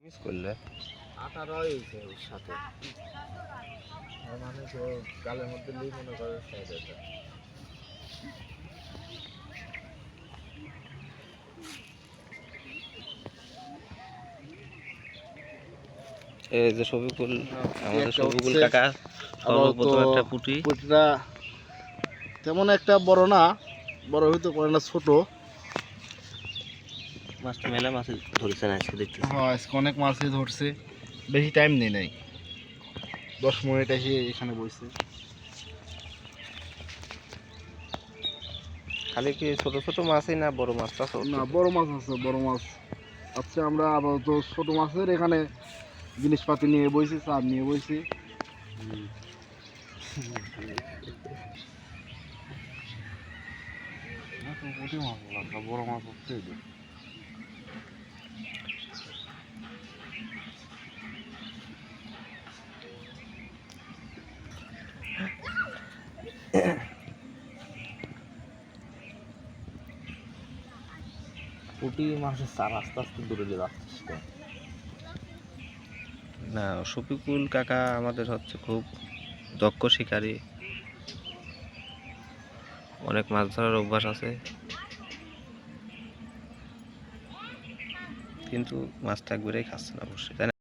Miss করলে 18 হয়েছে ওর সাথে মানুষ ও গালের মধ্যে লিয়ে মনে করে এটা এই যে শফিকুল, আমাদের শফিকুল কাকা সর্বপ্রথম একটা পুঁটি। পুঁটিটা তেমন একটা বড় না, বড় হইতে পারে না, ছোট। মাছটা মেলা মাছ ধরেছেন আজকে দেখতে। হ্যাঁ, আজকে অনেক মাছই ধরছে, বেশি টাইম নেই নাই, 10 মিনিট এসে এখানে বসছে। খালি কি ছোট ছোট মাছই না বড় মাছ আছে? না, বড় মাছ আছে, বড় মাছ আচ্ছা। আমরা আপাতত ছোট মাছের এখানে জিনিসপাতি নিয়ে বসছি, চার নিয়ে বসছি। বড় মাছ হচ্ছে পুঁটি মাছের চার আস্তে আস্তে দূরে যাচ্ছে না। শফিকুল কাকা আমাদের হচ্ছে খুব দক্ষ শিকারী, অনেক মাছ ধরার অভ্যাস আছে, কিন্তু মাছটা একবারেই খাচ্ছে না অবশ্যই, তাই না?